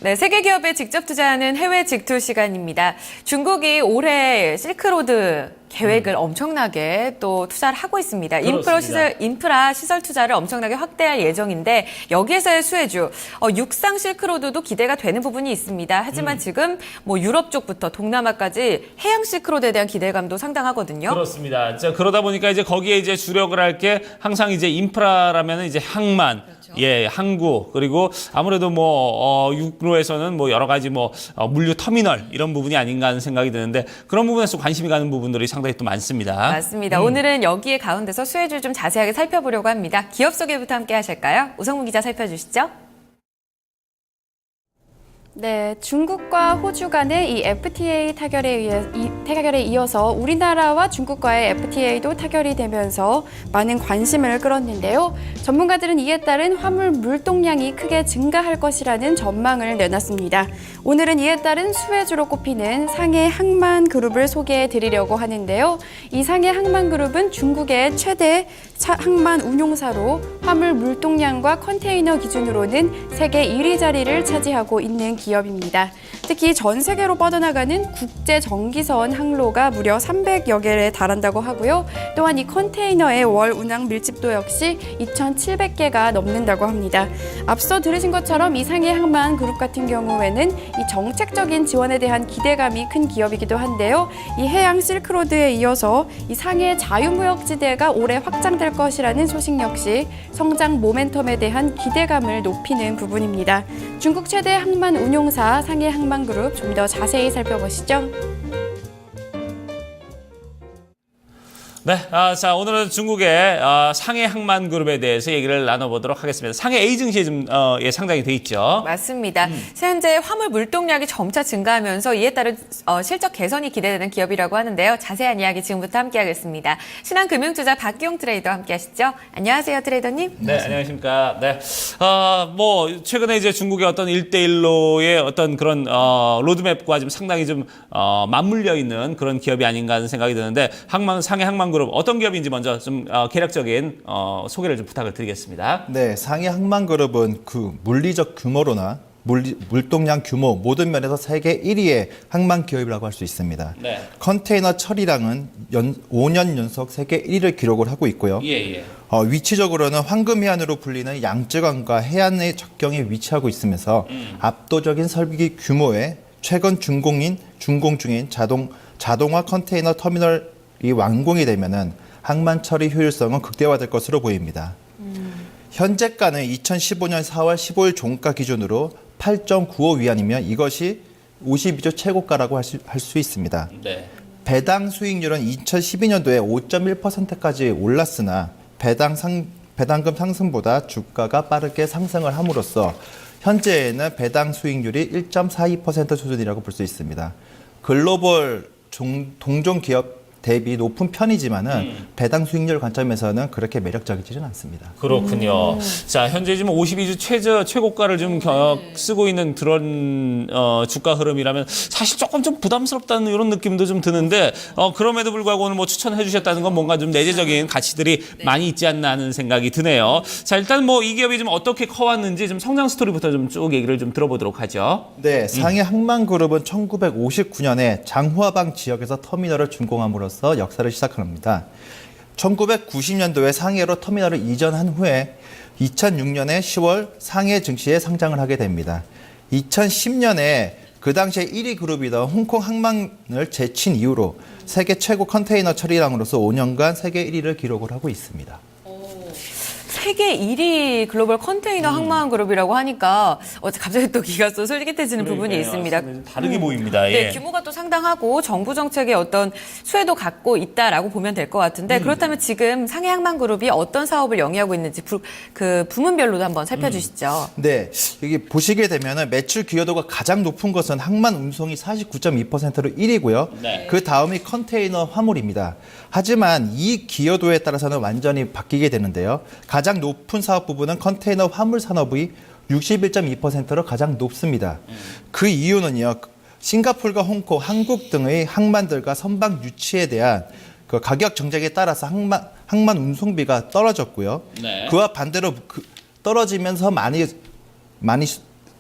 네, 세계 기업에 직접 투자하는 해외 직투 시간입니다. 중국이 올해 실크로드 계획을 엄청나게 또 투자를 하고 있습니다. 인프라 시설 투자를 엄청나게 확대할 예정인데 여기에서의 수혜주, 육상 실크로드도 기대가 되는 부분이 있습니다. 하지만 지금 뭐 유럽 쪽부터 동남아까지 해양 실크로드에 대한 기대감도 상당하거든요. 그렇습니다. 자, 그러다 보니까 이제 거기에 이제 주력을 할 게 항상 이제 인프라라면 이제 항만, 예, 항구, 그리고 아무래도 육로에서는 여러 가지 물류 터미널 이런 부분이 아닌가 하는 생각이 드는데 그런 부분에서 관심이 가는 부분들이 상당히 또 많습니다. 맞습니다. 오늘은 여기에 가운데서 수혜주 좀 자세하게 살펴보려고 합니다. 기업 소개부터 함께 하실까요? 우성문 기자 살펴주시죠. 네, 중국과 호주 간의 이 FTA 타결에 이어서 우리나라와 중국과의 FTA도 타결이 되면서 많은 관심을 끌었는데요. 전문가들은 이에 따른 화물 물동량이 크게 증가할 것이라는 전망을 내놨습니다. 오늘은 이에 따른 수혜주로 꼽히는 상해 항만 그룹을 소개해 드리려고 하는데요. 이 상해 항만 그룹은 중국의 최대 항만 운용사로 화물 물동량과 컨테이너 기준으로는 세계 1위 자리를 차지하고 있는 기업입니다. 특히 전 세계로 뻗어나가는 국제 정기선 항로가 무려 300여 개에 달한다고 하고요. 또한 이 컨테이너의 월 운항 밀집도 역시 2,700개가 넘는다고 합니다. 앞서 들으신 것처럼 이 상해 항만 그룹 같은 경우에는 이 정책적인 지원에 대한 기대감이 큰 기업이기도 한데요. 이 해양 실크로드에 이어서 이 상해 자유무역지대가 올해 확장될 것이라는 소식 역시 성장 모멘텀에 대한 기대감을 높이는 부분입니다. 중국 최대 항만 운용사 상해 항만그룹 좀 더 자세히 살펴보시죠. 네, 자 오늘은 중국의 상해 항만 그룹에 대해서 얘기를 나눠보도록 하겠습니다. 상해 A 증시에 좀 상장이 돼 있죠. 맞습니다. 현재 화물 물동량이 점차 증가하면서 이에 따른 실적 개선이 기대되는 기업이라고 하는데요. 자세한 이야기 지금부터 함께하겠습니다. 신한금융투자 박기용 트레이더 함께하시죠. 안녕하세요, 트레이더님. 네, 안녕하십니까. 네, 최근에 이제 중국의 어떤 1대1로의 어떤 그런 로드맵과 좀 상당히 좀 맞물려 있는 그런 기업이 아닌가 하는 생각이 드는데 상해 항만 그룹 어떤 기업인지 먼저 좀 개략적인 소개를 좀 부탁을 드리겠습니다. 네, 상해 항만그룹은 그 물리적 규모로나 물동량 규모 모든 면에서 세계 1위의 항만 기업이라고 할 수 있습니다. 네. 컨테이너 처리량은 5년 연속 세계 1위를 기록을 하고 있고요. 예. 위치적으로는 황금해안으로 불리는 양쯔강과 해안의 접경에 위치하고 있으면서 압도적인 설비 규모의 최근 준공 중인 자동화 컨테이너 터미널 이 완공이 되면은 항만 처리 효율성은 극대화될 것으로 보입니다. 현재가는 2015년 4월 15일 종가 기준으로 8.95 위안이면 이것이 52조 최고가라고 할 수 있습니다. 네. 배당 수익률은 2012년도에 5.1%까지 올랐으나 배당금 상승보다 주가가 빠르게 상승을 함으로써 현재는 배당 수익률이 1.42% 수준이라고 볼 수 있습니다. 글로벌 동종 기업 대비 높은 편이지만은 배당 수익률 관점에서는 그렇게 매력적이지는 않습니다. 그렇군요. 자, 현재 지금 52주 최고가를 좀 쓰고 있는 그런 주가 흐름이라면 사실 조금 좀 부담스럽다는 이런 느낌도 좀 드는데 그럼에도 불구하고 오늘 추천해 주셨다는 건 뭔가 좀 내재적인 가치들이 많이 있지 않나 하는 생각이 드네요. 자, 일단 이 기업이 좀 어떻게 커왔는지 좀 성장 스토리부터 좀 쭉 얘기를 좀 들어보도록 하죠. 네, 상해 항만그룹은 1959년에 장후아방 지역에서 터미널을 준공함으로써 역사를 시작합니다. 1990년도에 상해로 터미널을 이전한 후에 2006년에 10월 상해 증시에 상장을 하게 됩니다. 2010년에 그 당시에 1위 그룹이던 홍콩 항만을 제친 이후로 세계 최고 컨테이너 처리량으로서 5년간 세계 1위를 기록을 하고 있습니다. 세계 1위 글로벌 컨테이너 항만 그룹이라고 하니까 갑자기 또 귀가 또 솔깃해지는 부분이 있습니다. 다르게 보입니다. 네, 규모가 또 상당하고 정부 정책의 어떤 수혜도 갖고 있다라고 보면 될 것 같은데 그렇다면 지금 상해 항만 그룹이 어떤 사업을 영위하고 있는지 그 부문별로도 한번 살펴주시죠. 네, 여기 보시게 되면은 매출 기여도가 가장 높은 것은 항만 운송이 49.2%로 1위고요. 네. 그 다음이 컨테이너 화물입니다. 하지만 이 기여도에 따라서는 완전히 바뀌게 되는데요. 가장 높은 사업 부분은 컨테이너 화물 산업이 61.2%로 가장 높습니다. 그 이유는요. 싱가포르와 홍콩, 한국 등의 항만들과 선박 유치에 대한 그 가격 정책에 따라서 항만 운송비가 떨어졌고요. 네. 그와 반대로 떨어지면서 많이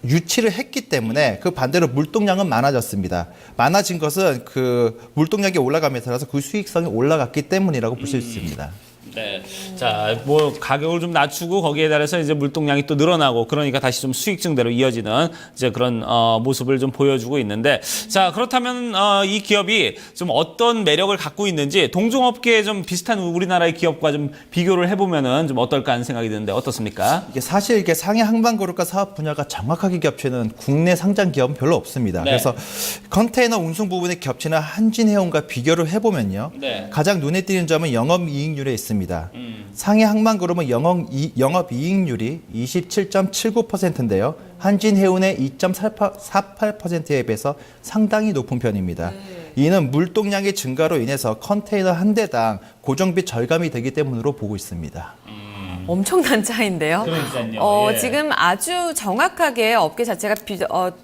유치를 했기 때문에 그 반대로 물동량은 많아졌습니다. 많아진 것은 그 물동량이 올라감에 따라서 그 수익성이 올라갔기 때문이라고 보실 수 있습니다. 네. 자, 뭐 가격을 좀 낮추고 거기에 따라서 이제 물동량이 또 늘어나고 그러니까 다시 좀 수익 증대로 이어지는 이제 그런 모습을 좀 보여주고 있는데, 자, 그렇다면 이 기업이 좀 어떤 매력을 갖고 있는지 동종업계에 좀 비슷한 우리나라의 기업과 좀 비교를 해보면은 좀 어떨까 하는 생각이 드는데 어떻습니까? 이게 사실 이게 상해 항만그룹과 사업 분야가 정확하게 겹치는 국내 상장 기업은 별로 없습니다. 네. 그래서 컨테이너 운송 부분에 겹치는 한진해운과 비교를 해보면요. 네. 가장 눈에 띄는 점은 영업이익률에 있습니다. 상해 항만그룹은 영업이익률이 27.79%인데요. 한진해운의 2.48%에 비해서 상당히 높은 편입니다. 이는 물동량의 증가로 인해서 컨테이너 한 대당 고정비 절감이 되기 때문으로 보고 있습니다. 엄청난 차이인데요. 그러니까요. 예. 지금 아주 정확하게 업계 자체가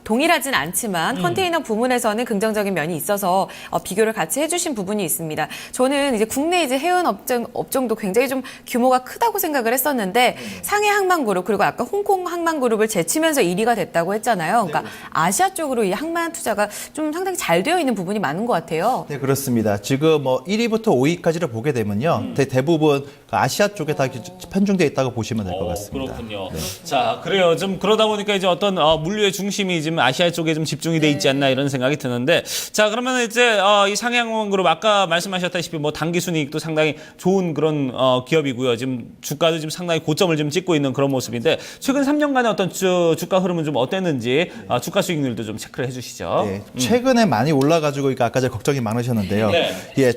동일하진 않지만 컨테이너 부문에서는 긍정적인 면이 있어서 비교를 같이 해주신 부분이 있습니다. 저는 이제 국내 이제 해운 업종도 굉장히 좀 규모가 크다고 생각을 했었는데 상해 항만그룹 그리고 아까 홍콩 항만그룹을 제치면서 1위가 됐다고 했잖아요. 그러니까 아시아 쪽으로 이 항만 투자가 좀 상당히 잘 되어 있는 부분이 많은 것 같아요. 네, 그렇습니다. 지금 뭐 1위부터 5위까지를 보게 되면요. 대부분 아시아 쪽에 다 편중되어 있다고 보시면 될 것 같습니다. 그렇군요. 자, 그래요. 좀 그러다 보니까 이제 어떤 물류의 중심이 지금 아시아 쪽에 좀 집중이 돼 있지 않나 이런 생각이 드는데, 자, 그러면 이제 이 상해항공그룹 아까 말씀하셨다시피 뭐 당기 순이익도 상당히 좋은 그런 기업이고요. 지금 주가도 지금 상당히 고점을 좀 찍고 있는 그런 모습인데 최근 3년간의 어떤 주가 흐름은 좀 어땠는지 주가 수익률도 좀 체크를 해주시죠. 네, 최근에 많이 올라가지고 아까 전에 걱정이 많으셨는데요. 네. 예,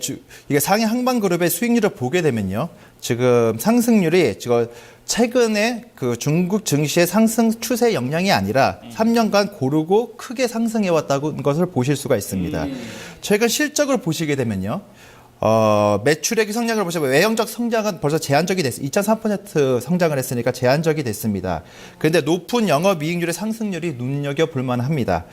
이게 상해 항만그룹의 수익률을 보게 되면요. 지금 상승률이 지금 최근에 그 중국 증시의 상승 추세 영향이 아니라 3년간 고르고 크게 상승해왔다는 것을 보실 수가 있습니다. 최근 실적을 보시게 되면요. 매출액 성장을 보시면 외형적 성장은 벌써 제한적이 됐어요. 2.3% 성장을 했으니까 제한적이 됐습니다. 그런데 높은 영업이익률의 상승률이 눈여겨볼 만합니다.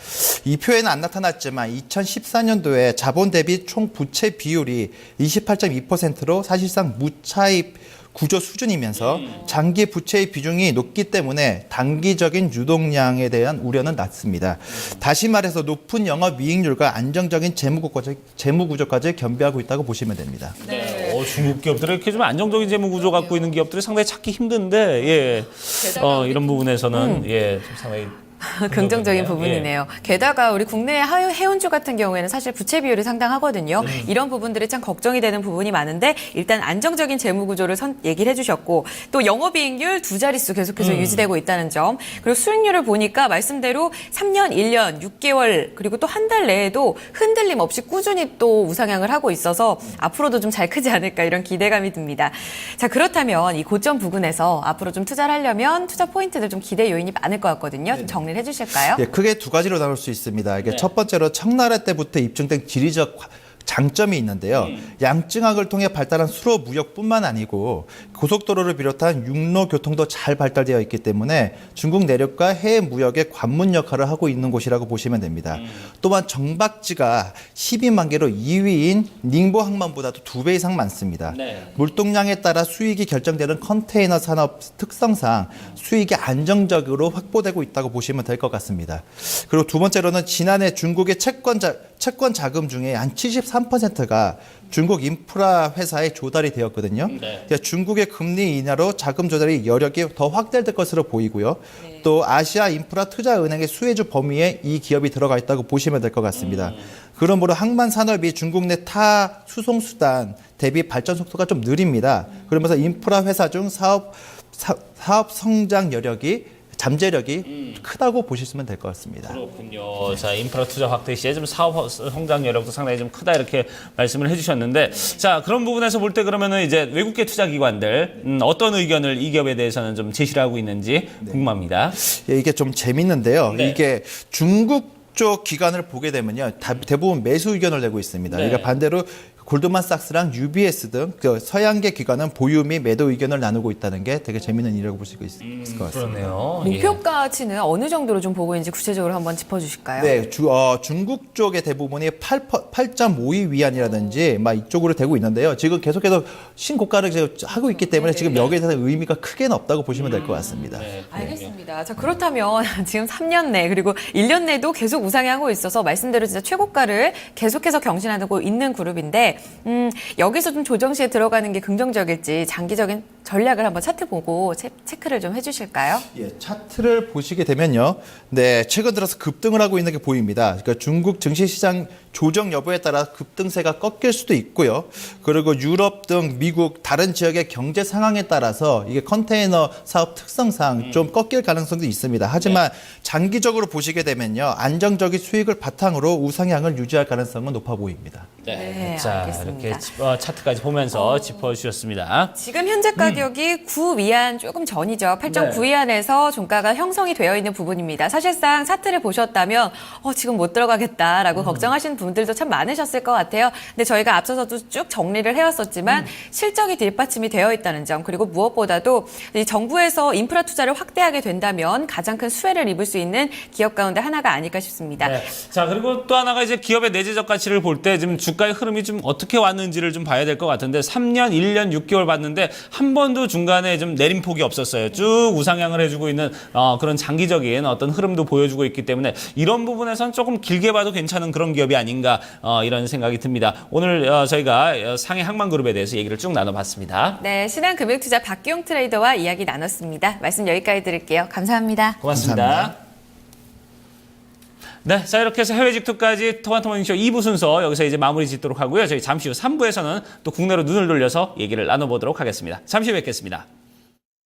이 표에는 안 나타났지만 2014년도에 자본 대비 총 부채 비율이 28.2%로 사실상 무차입 구조 수준이면서 장기 부채의 비중이 높기 때문에 단기적인 유동량에 대한 우려는 낮습니다. 다시 말해서 높은 영업이익률과 안정적인 재무구조까지 겸비하고 있다고 보시면 됩니다. 네. 중국 기업들이 이렇게 좀 안정적인 재무 구조 갖고 있는 기업들이 상당히 찾기 힘든데, 예. 이런 부분에서는 예, 좀 상당히 긍정적인 부분이네요. 게다가 우리 국내 해운주 같은 경우에는 사실 부채 비율이 상당하거든요. 이런 부분들이 참 걱정이 되는 부분이 많은데 일단 안정적인 재무 구조를 얘기를 해주셨고 또 영업이익률 두 자릿수 계속해서 유지되고 있다는 점, 그리고 수익률을 보니까 말씀대로 3년, 1년, 6개월 그리고 또 한 달 내에도 흔들림 없이 꾸준히 또 우상향을 하고 있어서 앞으로도 좀 잘 크지 않을까 이런 기대감이 듭니다. 자, 그렇다면 이 고점 부근에서 앞으로 좀 투자를 하려면 투자 포인트들 좀 기대 요인이 많을 것 같거든요. 좀 정리를 해주실까요? 예, 크게 두 가지로 나눌 수 있습니다. 이게 첫 번째로 청나라 때부터 입증된 지리적 장점이 있는데요. 양증학을 통해 발달한 수로 무역뿐만 아니고 고속도로를 비롯한 육로 교통도 잘 발달되어 있기 때문에 중국 내륙과 해외 무역의 관문 역할을 하고 있는 곳이라고 보시면 됩니다. 또한 정박지가 12만 개로 2위인 닝보 항만보다도 2배 이상 많습니다. 네. 물동량에 따라 수익이 결정되는 컨테이너 산업 특성상 수익이 안정적으로 확보되고 있다고 보시면 될 것 같습니다. 그리고 두 번째로는 지난해 중국의 채권 자금 중에 한 73%가 중국 인프라 회사에 조달이 되었거든요. 네. 그러니까 중국의 금리 인하로 자금 조달이 여력이 더 확대될 것으로 보이고요. 또 아시아 인프라 투자은행의 수혜주 범위에 이 기업이 들어가 있다고 보시면 될 것 같습니다. 그러므로 항만 산업이 중국 내 타 수송 수단 대비 발전 속도가 좀 느립니다. 그러면서 인프라 회사 중 사업 성장 여력이 잠재력이 크다고 보시면 될 것 같습니다. 그렇군요. 자, 인프라 투자 확대 시에 좀 사업 성장 여력도 상당히 좀 크다 이렇게 말씀을 해주셨는데, 자, 그런 부분에서 볼 때 그러면은 이제 외국계 투자 기관들 어떤 의견을 이 기업에 대해서는 좀 제시를 하고 있는지 궁금합니다. 예, 이게 좀 재밌는데요. 네. 이게 중국 쪽 기관을 보게 되면요, 대부분 매수 의견을 내고 있습니다. 네. 그러니까 반대로 골드만삭스랑 UBS 등 그 서양계 기관은 보유 및 매도 의견을 나누고 있다는 게 되게 재미있는 일이라고 볼 수 있을 것 같습니다. 그렇네요. 목표가치는 어느 정도로 좀 보고 있는지 구체적으로 한번 짚어주실까요? 네, 중국 쪽의 대부분이 8.52 위안이라든지 막 이쪽으로 되고 있는데요. 지금 계속해서 신고가를 지금 하고 있기 때문에 지금 여기에 대한 의미가 크게는 없다고 보시면 될 것 같습니다. 네. 알겠습니다. 자, 그렇다면 지금 3년 내 그리고 1년 내도 계속 우상향하고 있어서 말씀대로 진짜 최고가를 계속해서 경신하고 있는 그룹인데 여기서 좀 조정 시에 들어가는 게 긍정적일지 장기적인 전략을 한번 차트 보고 체크를 좀 해주실까요? 예, 차트를 보시게 되면요. 네, 최근 들어서 급등을 하고 있는 게 보입니다. 그러니까 중국 증시시장 조정 여부에 따라 급등세가 꺾일 수도 있고요. 그리고 유럽 등 미국 다른 지역의 경제 상황에 따라서 이게 컨테이너 사업 특성상 좀 꺾일 가능성도 있습니다. 하지만 장기적으로 보시게 되면요. 안정적인 수익을 바탕으로 우상향을 유지할 가능성은 높아 보입니다. 네, 자, 알겠습니다. 이렇게 차트까지 보면서 짚어주셨습니다. 지금 현재 가격이 9위안 조금 전이죠. 8.9위안에서 종가가 형성이 되어 있는 부분입니다. 사실상 차트를 보셨다면 지금 못 들어가겠다라고 걱정하시는 분들도 참 많으셨을 것 같아요. 근데 저희가 앞서서도 쭉 정리를 해왔었지만 실적이 뒷받침이 되어 있다는 점, 그리고 무엇보다도 이 정부에서 인프라 투자를 확대하게 된다면 가장 큰 수혜를 입을 수 있는 기업 가운데 하나가 아닐까 싶습니다. 네. 자, 그리고 또 하나가 이제 기업의 내재적 가치를 볼 때 지금 주가의 흐름이 좀 어떻게 왔는지를 좀 봐야 될 것 같은데 3년, 1년, 6개월 봤는데 한 번도 중간에 좀 내림폭이 없었어요. 쭉 우상향을 해주고 있는 그런 장기적인 어떤 흐름도 보여주고 있기 때문에 이런 부분에서는 조금 길게 봐도 괜찮은 그런 기업이 아닌가 이런 생각이 듭니다. 오늘 저희가 상해 항만그룹에 대해서 얘기를 쭉 나눠봤습니다. 네, 신한금융투자 박기용 트레이더와 이야기 나눴습니다. 말씀 여기까지 드릴게요. 감사합니다. 고맙습니다. 감사합니다. 네, 자 이렇게 해서 해외 직투까지 토마토모닝쇼 2부 순서 여기서 이제 마무리 짓도록 하고요. 저희 잠시 후 3부에서는 또 국내로 눈을 돌려서 얘기를 나눠보도록 하겠습니다. 잠시 후에 뵙겠습니다.